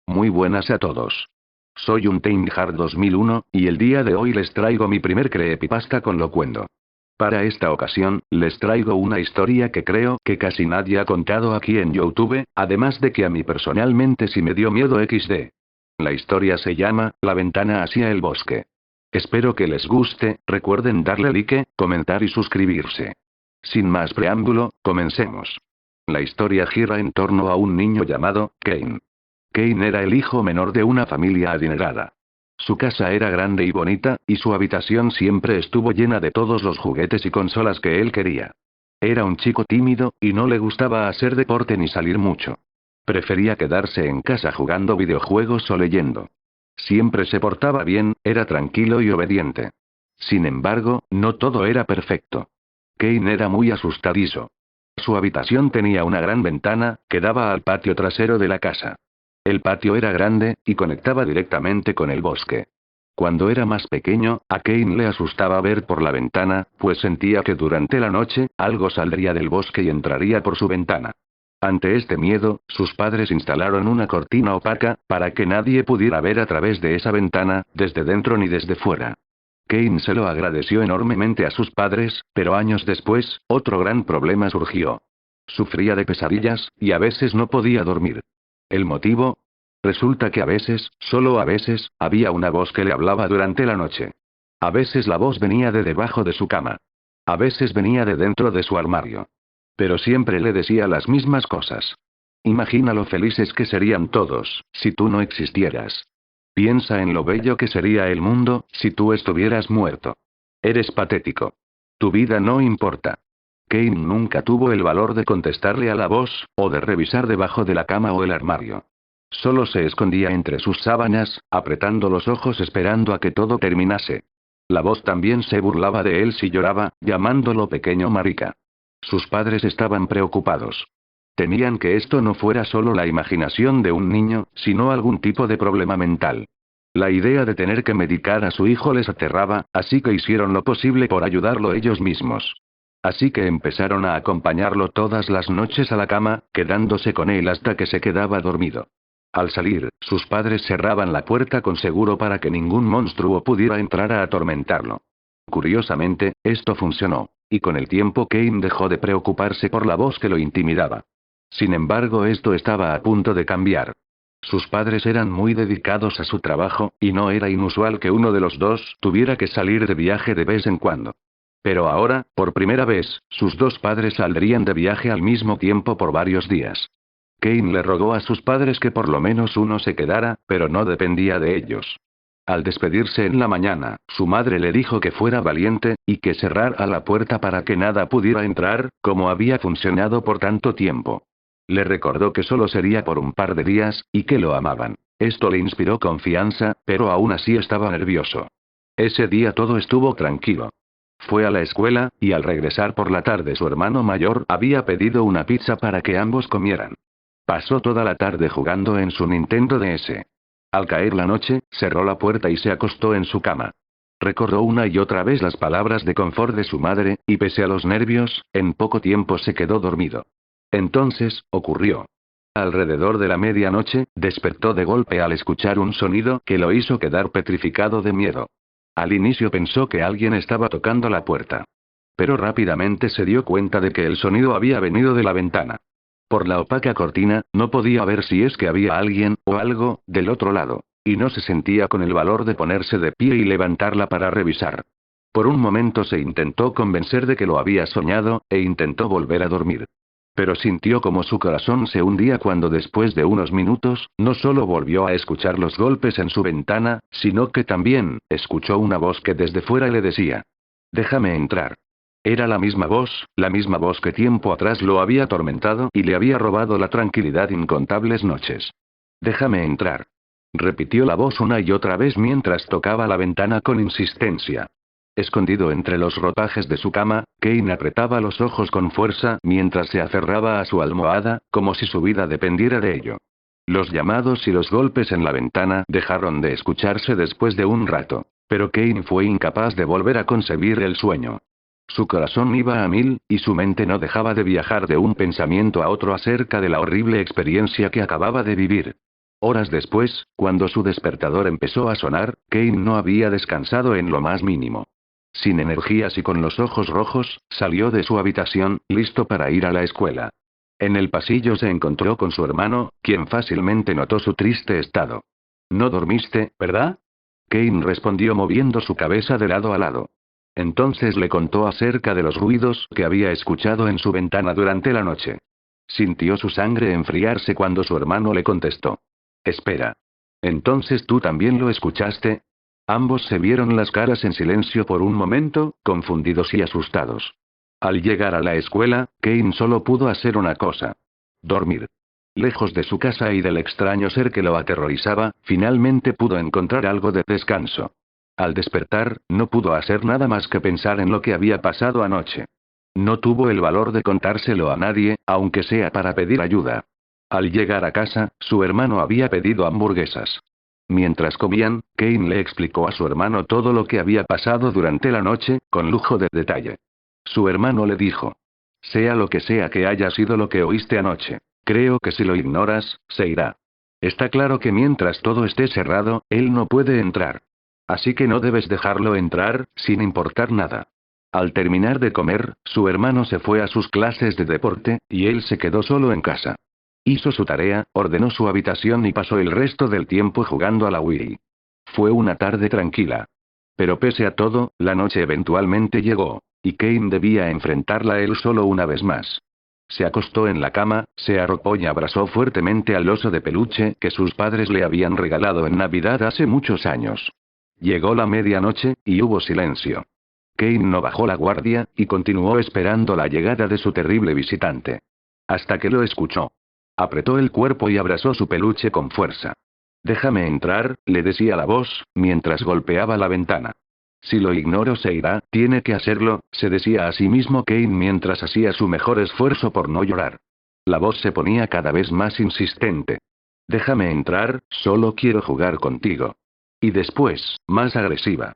Muy buenas a todos. Soy un Hard 2001, y el día de hoy les traigo mi primer creepypasta con locuendo. Para esta ocasión, les traigo una historia que creo que casi nadie ha contado aquí en YouTube, además de que a mí personalmente sí me dio miedo XD. La historia se llama, La ventana hacia el bosque. Espero que les guste, recuerden darle like, comentar y suscribirse. Sin más preámbulo, comencemos. La historia gira en torno a un niño llamado Kane. Kane era el hijo menor de una familia adinerada. Su casa era grande y bonita, y su habitación siempre estuvo llena de todos los juguetes y consolas que él quería. Era un chico tímido, y no le gustaba hacer deporte ni salir mucho. Prefería quedarse en casa jugando videojuegos o leyendo. Siempre se portaba bien, era tranquilo y obediente. Sin embargo, no todo era perfecto. Kane era muy asustadizo. Su habitación tenía una gran ventana, que daba al patio trasero de la casa. El patio era grande, y conectaba directamente con el bosque. Cuando era más pequeño, a Kane le asustaba ver por la ventana, pues sentía que durante la noche, algo saldría del bosque y entraría por su ventana. Ante este miedo, sus padres instalaron una cortina opaca, para que nadie pudiera ver a través de esa ventana, desde dentro ni desde fuera. Kane se lo agradeció enormemente a sus padres, pero años después, otro gran problema surgió. Sufría de pesadillas, y a veces no podía dormir. ¿El motivo? Resulta que a veces, solo a veces, había una voz que le hablaba durante la noche. A veces la voz venía de debajo de su cama. A veces venía de dentro de su armario. Pero siempre le decía las mismas cosas. Imagina lo felices que serían todos, si tú no existieras. Piensa en lo bello que sería el mundo, si tú estuvieras muerto. Eres patético. Tu vida no importa. Kane nunca tuvo el valor de contestarle a la voz, o de revisar debajo de la cama o el armario. Solo se escondía entre sus sábanas, apretando los ojos esperando a que todo terminase. La voz también se burlaba de él si lloraba, llamándolo pequeño marica. Sus padres estaban preocupados. Temían que esto no fuera solo la imaginación de un niño, sino algún tipo de problema mental. La idea de tener que medicar a su hijo les aterraba, así que hicieron lo posible por ayudarlo ellos mismos. Así que empezaron a acompañarlo todas las noches a la cama, quedándose con él hasta que se quedaba dormido. Al salir, sus padres cerraban la puerta con seguro para que ningún monstruo pudiera entrar a atormentarlo. Curiosamente, esto funcionó, y con el tiempo Kane dejó de preocuparse por la voz que lo intimidaba. Sin embargo, esto estaba a punto de cambiar. Sus padres eran muy dedicados a su trabajo, y no era inusual que uno de los dos tuviera que salir de viaje de vez en cuando. Pero ahora, por primera vez, sus dos padres saldrían de viaje al mismo tiempo por varios días. Kane le rogó a sus padres que por lo menos uno se quedara, pero no dependía de ellos. Al despedirse en la mañana, su madre le dijo que fuera valiente, y que cerrara la puerta para que nada pudiera entrar, como había funcionado por tanto tiempo. Le recordó que solo sería por un par de días, y que lo amaban. Esto le inspiró confianza, pero aún así estaba nervioso. Ese día todo estuvo tranquilo. Fue a la escuela, y al regresar por la tarde su hermano mayor había pedido una pizza para que ambos comieran. Pasó toda la tarde jugando en su Nintendo DS. Al caer la noche, cerró la puerta y se acostó en su cama. Recordó una y otra vez las palabras de confort de su madre, y pese a los nervios, en poco tiempo se quedó dormido. Entonces, ocurrió. Alrededor de la medianoche, despertó de golpe al escuchar un sonido que lo hizo quedar petrificado de miedo. Al inicio pensó que alguien estaba tocando la puerta. Pero rápidamente se dio cuenta de que el sonido había venido de la ventana. Por la opaca cortina, no podía ver si es que había alguien, o algo, del otro lado, y no se sentía con el valor de ponerse de pie y levantarla para revisar. Por un momento se intentó convencer de que lo había soñado, e intentó volver a dormir. Pero sintió como su corazón se hundía cuando después de unos minutos, no solo volvió a escuchar los golpes en su ventana, sino que también, escuchó una voz que desde fuera le decía: «Déjame entrar». Era la misma voz que tiempo atrás lo había atormentado y le había robado la tranquilidad incontables noches. «Déjame entrar», repitió la voz una y otra vez mientras tocaba la ventana con insistencia. Escondido entre los ropajes de su cama, Kane apretaba los ojos con fuerza mientras se aferraba a su almohada, como si su vida dependiera de ello. Los llamados y los golpes en la ventana dejaron de escucharse después de un rato, pero Kane fue incapaz de volver a concebir el sueño. Su corazón iba a mil, y su mente no dejaba de viajar de un pensamiento a otro acerca de la horrible experiencia que acababa de vivir. Horas después, cuando su despertador empezó a sonar, Kane no había descansado en lo más mínimo. Sin energías y con los ojos rojos, salió de su habitación, listo para ir a la escuela. En el pasillo se encontró con su hermano, quien fácilmente notó su triste estado. «No dormiste, ¿verdad?». Kane respondió moviendo su cabeza de lado a lado. Entonces le contó acerca de los ruidos que había escuchado en su ventana durante la noche. Sintió su sangre enfriarse cuando su hermano le contestó. «Espera. ¿Entonces tú también lo escuchaste?». Ambos se vieron las caras en silencio por un momento, confundidos y asustados. Al llegar a la escuela, Kane solo pudo hacer una cosa. Dormir. Lejos de su casa y del extraño ser que lo aterrorizaba, finalmente pudo encontrar algo de descanso. Al despertar, no pudo hacer nada más que pensar en lo que había pasado anoche. No tuvo el valor de contárselo a nadie, aunque sea para pedir ayuda. Al llegar a casa, su hermano había pedido hamburguesas. Mientras comían, Kane le explicó a su hermano todo lo que había pasado durante la noche, con lujo de detalle. Su hermano le dijo. Sea lo que sea que haya sido lo que oíste anoche, creo que si lo ignoras, se irá. Está claro que mientras todo esté cerrado, él no puede entrar. Así que no debes dejarlo entrar, sin importar nada. Al terminar de comer, su hermano se fue a sus clases de deporte, y él se quedó solo en casa. Hizo su tarea, ordenó su habitación y pasó el resto del tiempo jugando a la Wii. Fue una tarde tranquila. Pero pese a todo, la noche eventualmente llegó, y Kane debía enfrentarla él solo una vez más. Se acostó en la cama, se arropó y abrazó fuertemente al oso de peluche que sus padres le habían regalado en Navidad hace muchos años. Llegó la medianoche, y hubo silencio. Kane no bajó la guardia, y continuó esperando la llegada de su terrible visitante. Hasta que lo escuchó. Apretó el cuerpo y abrazó su peluche con fuerza. «Déjame entrar», le decía la voz, mientras golpeaba la ventana. «Si lo ignoro se irá, tiene que hacerlo», se decía a sí mismo Kane mientras hacía su mejor esfuerzo por no llorar. La voz se ponía cada vez más insistente. «Déjame entrar, solo quiero jugar contigo». Y después, más agresiva.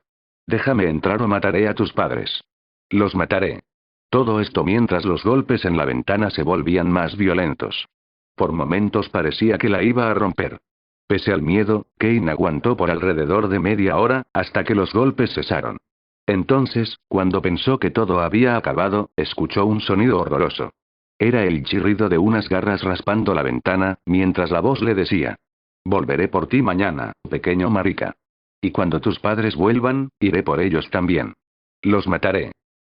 «Déjame entrar o mataré a tus padres. Los mataré». Todo esto mientras los golpes en la ventana se volvían más violentos. Por momentos parecía que la iba a romper. Pese al miedo, Kane aguantó por alrededor de media hora, hasta que los golpes cesaron. Entonces, cuando pensó que todo había acabado, escuchó un sonido horroroso. Era el chirrido de unas garras raspando la ventana, mientras la voz le decía. «Volveré por ti mañana, pequeño marica. Y cuando tus padres vuelvan, iré por ellos también. Los mataré».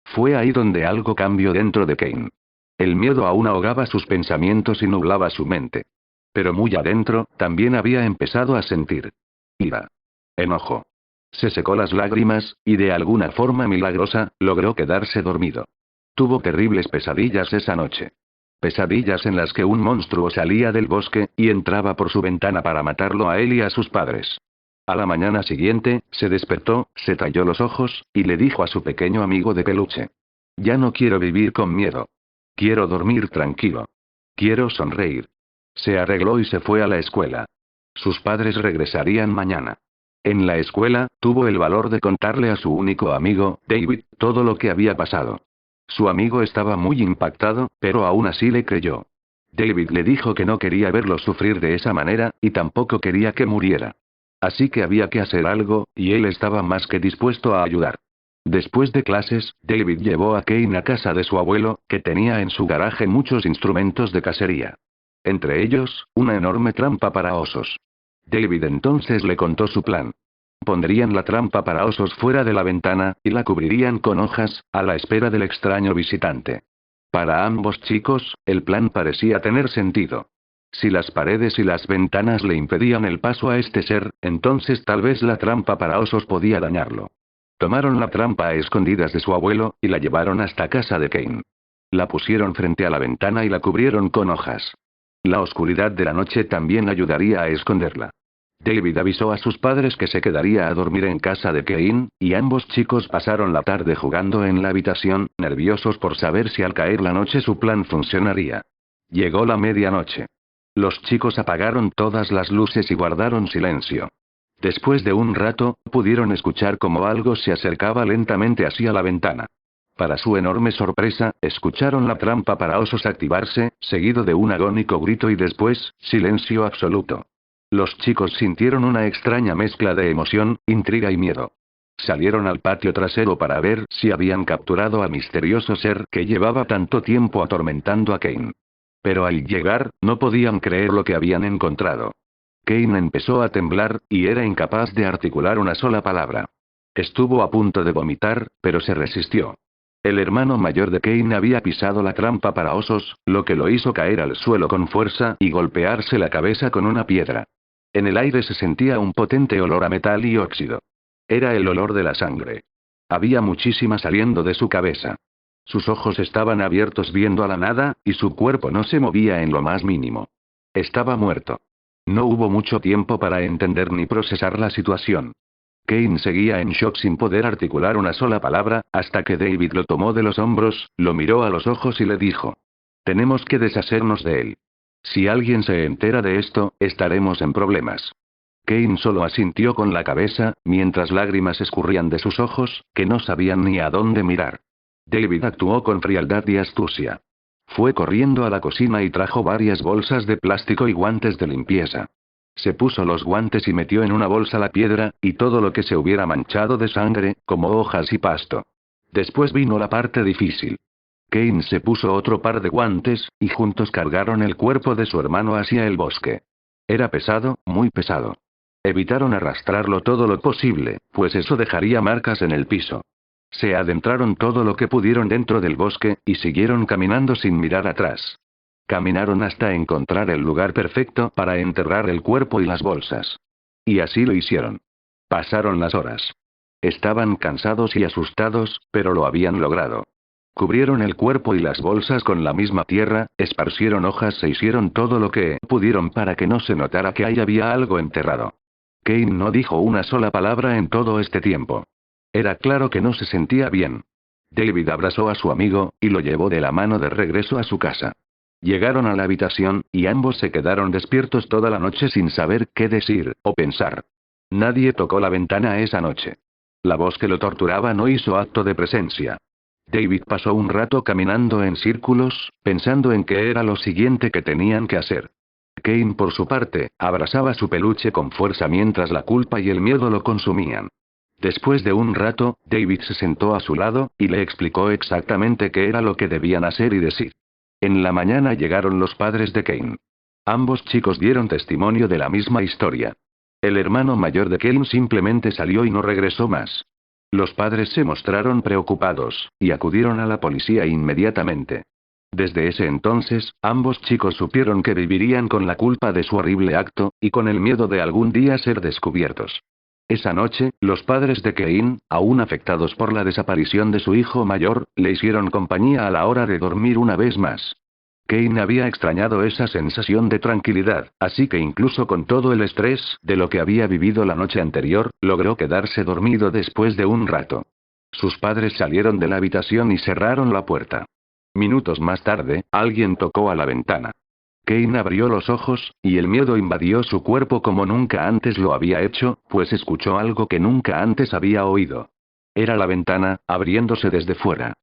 Fue ahí donde algo cambió dentro de Kane. El miedo aún ahogaba sus pensamientos y nublaba su mente. Pero muy adentro, también había empezado a sentir ira. Enojo. Se secó las lágrimas, y de alguna forma milagrosa, logró quedarse dormido. Tuvo terribles pesadillas esa noche. Pesadillas en las que un monstruo salía del bosque, y entraba por su ventana para matarlo a él y a sus padres. A la mañana siguiente, se despertó, se talló los ojos, y le dijo a su pequeño amigo de peluche. «Ya no quiero vivir con miedo. Quiero dormir tranquilo. Quiero sonreír». Se arregló y se fue a la escuela. Sus padres regresarían mañana. En la escuela, tuvo el valor de contarle a su único amigo, David, todo lo que había pasado. Su amigo estaba muy impactado, pero aún así le creyó. David le dijo que no quería verlo sufrir de esa manera, y tampoco quería que muriera. Así que había que hacer algo, y él estaba más que dispuesto a ayudar. Después de clases, David llevó a Kane a casa de su abuelo, que tenía en su garaje muchos instrumentos de cacería. Entre ellos, una enorme trampa para osos. David entonces le contó su plan. Pondrían la trampa para osos fuera de la ventana, y la cubrirían con hojas, a la espera del extraño visitante. Para ambos chicos, el plan parecía tener sentido. Si las paredes y las ventanas le impedían el paso a este ser, entonces tal vez la trampa para osos podía dañarlo. Tomaron la trampa a escondidas de su abuelo, y la llevaron hasta casa de Kane. La pusieron frente a la ventana y la cubrieron con hojas. La oscuridad de la noche también ayudaría a esconderla. David avisó a sus padres que se quedaría a dormir en casa de Kane, y ambos chicos pasaron la tarde jugando en la habitación, nerviosos por saber si al caer la noche su plan funcionaría. Llegó la medianoche. Los chicos apagaron todas las luces y guardaron silencio. Después de un rato, pudieron escuchar cómo algo se acercaba lentamente hacia la ventana. Para su enorme sorpresa, escucharon la trampa para osos activarse, seguido de un agónico grito y después, silencio absoluto. Los chicos sintieron una extraña mezcla de emoción, intriga y miedo. Salieron al patio trasero para ver si habían capturado al misterioso ser que llevaba tanto tiempo atormentando a Kane. Pero al llegar, no podían creer lo que habían encontrado. Kane empezó a temblar, y era incapaz de articular una sola palabra. Estuvo a punto de vomitar, pero se resistió. El hermano mayor de Kane había pisado la trampa para osos, lo que lo hizo caer al suelo con fuerza y golpearse la cabeza con una piedra. En el aire se sentía un potente olor a metal y óxido. Era el olor de la sangre. Había muchísima saliendo de su cabeza. Sus ojos estaban abiertos viendo a la nada, y su cuerpo no se movía en lo más mínimo. Estaba muerto. No hubo mucho tiempo para entender ni procesar la situación. Kane seguía en shock sin poder articular una sola palabra, hasta que David lo tomó de los hombros, lo miró a los ojos y le dijo: «Tenemos que deshacernos de él. Si alguien se entera de esto, estaremos en problemas». Kane solo asintió con la cabeza, mientras lágrimas escurrían de sus ojos, que no sabían ni a dónde mirar. David actuó con frialdad y astucia. Fue corriendo a la cocina y trajo varias bolsas de plástico y guantes de limpieza. Se puso los guantes y metió en una bolsa la piedra, y todo lo que se hubiera manchado de sangre, como hojas y pasto. Después vino la parte difícil. Kane se puso otro par de guantes, y juntos cargaron el cuerpo de su hermano hacia el bosque. Era pesado, muy pesado. Evitaron arrastrarlo todo lo posible, pues eso dejaría marcas en el piso. Se adentraron todo lo que pudieron dentro del bosque, y siguieron caminando sin mirar atrás. Caminaron hasta encontrar el lugar perfecto para enterrar el cuerpo y las bolsas. Y así lo hicieron. Pasaron las horas. Estaban cansados y asustados, pero lo habían logrado. Cubrieron el cuerpo y las bolsas con la misma tierra, esparcieron hojas e hicieron todo lo que pudieron para que no se notara que ahí había algo enterrado. Kane no dijo una sola palabra en todo este tiempo. Era claro que no se sentía bien. David abrazó a su amigo, y lo llevó de la mano de regreso a su casa. Llegaron a la habitación, y ambos se quedaron despiertos toda la noche sin saber qué decir, o pensar. Nadie tocó la ventana esa noche. La voz que lo torturaba no hizo acto de presencia. David pasó un rato caminando en círculos, pensando en qué era lo siguiente que tenían que hacer. Kane, por su parte, abrazaba su peluche con fuerza mientras la culpa y el miedo lo consumían. Después de un rato, David se sentó a su lado, y le explicó exactamente qué era lo que debían hacer y decir. En la mañana llegaron los padres de Kane. Ambos chicos dieron testimonio de la misma historia. El hermano mayor de Kane simplemente salió y no regresó más. Los padres se mostraron preocupados, y acudieron a la policía inmediatamente. Desde ese entonces, ambos chicos supieron que vivirían con la culpa de su horrible acto, y con el miedo de algún día ser descubiertos. Esa noche, los padres de Kane, aún afectados por la desaparición de su hijo mayor, le hicieron compañía a la hora de dormir una vez más. Kane había extrañado esa sensación de tranquilidad, así que incluso con todo el estrés de lo que había vivido la noche anterior, logró quedarse dormido después de un rato. Sus padres salieron de la habitación y cerraron la puerta. Minutos más tarde, alguien tocó a la ventana. Kane abrió los ojos, y el miedo invadió su cuerpo como nunca antes lo había hecho, pues escuchó algo que nunca antes había oído. Era la ventana, abriéndose desde fuera.